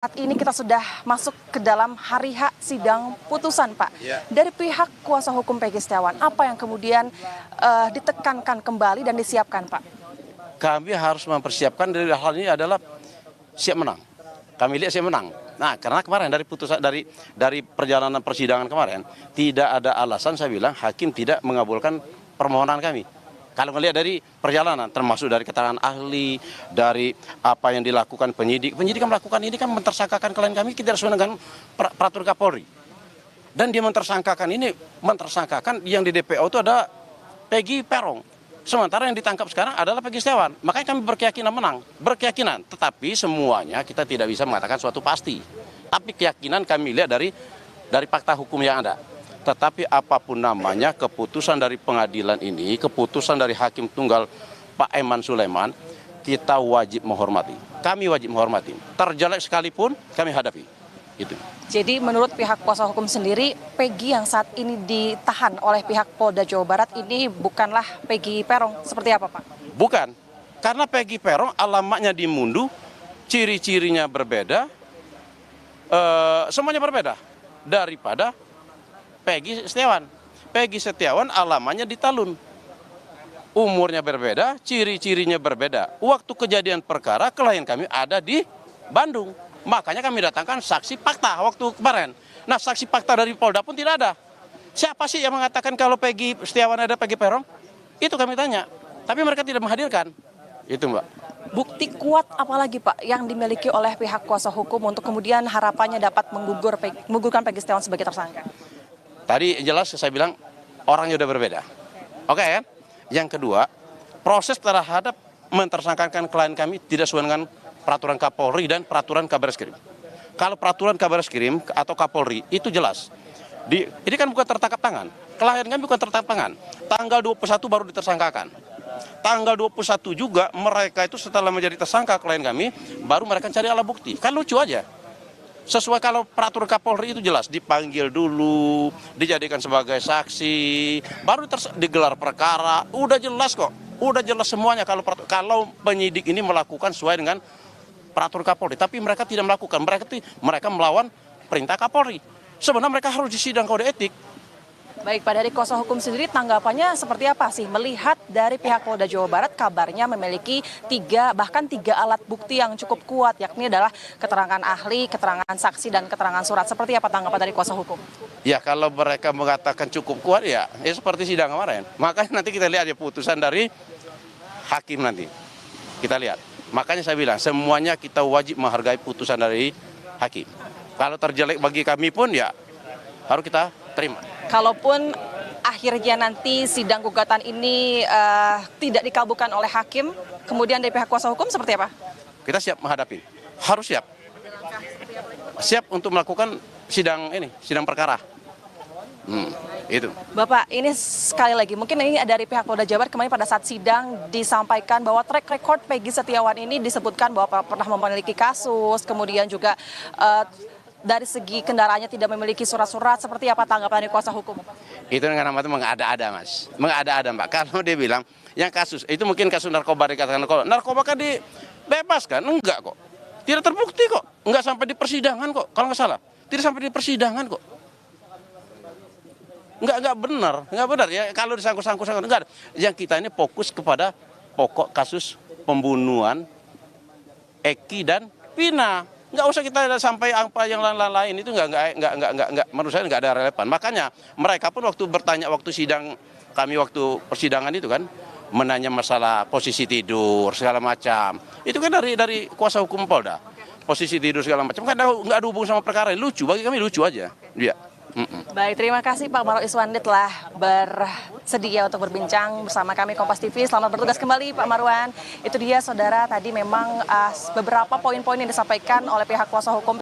Saat ini kita sudah masuk ke dalam hari H sidang putusan, Pak. Ya. Dari pihak kuasa hukum Peggy Setiawan, apa yang kemudian ditekankan kembali dan disiapkan, Pak? Kami harus mempersiapkan dari hal ini adalah siap menang. Kami lihat siap menang. Nah, karena kemarin dari putusan dari perjalanan persidangan kemarin tidak ada alasan saya bilang hakim tidak mengabulkan permohonan kami. Kalau melihat dari perjalanan, termasuk dari keterangan ahli, dari apa yang dilakukan penyidik kan melakukan ini kan mentersangkakan klien kami tidak sesuai dengan peraturan Kapolri. Dan dia mentersangkakan yang di DPO itu ada Peggy Peron. Sementara yang ditangkap sekarang adalah Peggy Setiawan. Makanya kami berkeyakinan menang, tetapi semuanya kita tidak bisa mengatakan suatu pasti. Tapi keyakinan kami lihat dari fakta hukum yang ada. Tetapi apapun namanya, keputusan dari pengadilan ini, keputusan dari Hakim Tunggal Pak Eman Sulaiman, kita wajib menghormati. Kami wajib menghormati. Terjelek sekalipun kami hadapi. Itu. Jadi menurut pihak kuasa hukum sendiri, Peggy yang saat ini ditahan oleh pihak Polda Jawa Barat ini bukanlah Peggy Peron. Seperti apa, Pak? Bukan. Karena Peggy Peron alamatnya di Mundu, ciri-cirinya berbeda, semuanya berbeda daripada Peggy Setiawan. Peggy Setiawan alamannya di Talun. Umurnya berbeda, ciri-cirinya berbeda. Waktu kejadian perkara, klien kami ada di Bandung. Makanya kami datangkan saksi fakta waktu kemarin. Nah, saksi fakta dari Polda pun tidak ada. Siapa sih yang mengatakan kalau Peggy Setiawan ada Peggy Peron? Itu kami tanya. Tapi mereka tidak menghadirkan. Itu, Mbak. Bukti kuat apalagi, Pak, yang dimiliki oleh pihak kuasa hukum untuk kemudian harapannya dapat menggugurkan Peggy Setiawan sebagai tersangka? Tadi jelas saya bilang orangnya udah berbeda. Oke kan? Yang kedua, proses terhadap mentersangkakan klien kami tidak sesuai dengan peraturan Kapolri dan peraturan Kabareskrim. Kalau peraturan Kabareskrim atau Kapolri itu jelas. Ini kan bukan tertangkap tangan. Klien kami bukan tertangkap tangan. Tanggal 21 baru ditersangkakan. Tanggal 21 juga mereka itu setelah menjadi tersangka klien kami, baru mereka cari alat bukti. Kan lucu aja. Sesuai kalau peraturan Kapolri itu jelas, dipanggil dulu, dijadikan sebagai saksi, baru digelar perkara, udah jelas kok, udah jelas semuanya kalau penyidik ini melakukan sesuai dengan peraturan Kapolri, tapi mereka tidak melakukan, mereka melawan perintah Kapolri. Sebenarnya mereka harus disidang kode etik. Baik, Pak, dari kuasa hukum sendiri tanggapannya seperti apa sih? Melihat dari pihak Polda Jawa Barat kabarnya memiliki bahkan tiga alat bukti yang cukup kuat, yakni adalah keterangan ahli, keterangan saksi, dan keterangan surat. Seperti apa tanggapan dari kuasa hukum? Ya, kalau mereka mengatakan cukup kuat ya seperti sidang kemarin. Makanya nanti kita lihat ya putusan dari hakim nanti. Kita lihat. Makanya saya bilang semuanya kita wajib menghargai putusan dari hakim. Kalau terjelek bagi kami pun ya harus kita terima. Kalaupun akhirnya nanti sidang gugatan ini tidak dikabulkan oleh hakim, kemudian dari pihak kuasa hukum seperti apa? Kita siap menghadapi, harus siap. Siap untuk melakukan sidang perkara. Itu. Bapak, ini sekali lagi, mungkin ini dari pihak Polda Jabar kemarin pada saat sidang disampaikan bahwa track record Peggy Setiawan ini disebutkan bahwa pernah memiliki kasus, kemudian juga dari segi kendaraannya tidak memiliki surat-surat. Seperti apa tanggapan dari kuasa hukum? Itu dengan nama itu mengada-ada, Mas. Mengada-ada, Mbak. Kalau dia bilang yang kasus itu mungkin kasus narkoba, dikatakan narkoba kan dibebaskan, enggak kok. Tidak terbukti kok. Enggak sampai di persidangan kok. Kalau nggak salah, tidak sampai di persidangan kok. Enggak benar ya. Kalau disangkut-sangkut enggak ada. Yang kita ini fokus kepada pokok kasus pembunuhan Eki dan Vina. Nggak usah kita sampai apa yang lain-lain itu nggak menurut saya nggak ada relevan. Makanya mereka pun waktu bertanya waktu sidang kami waktu persidangan itu kan menanya masalah posisi tidur segala macam. Itu kan dari kuasa hukum Polda. Posisi tidur segala macam kan nggak ada hubungan sama perkara. Lucu bagi kami, lucu aja. Iya. Baik, terima kasih Pak Marwan Iswandi telah bersedia untuk berbincang bersama kami Kompas TV. Selamat bertugas kembali Pak Marwan. Itu dia saudara, tadi memang beberapa poin-poin yang disampaikan oleh pihak kuasa hukum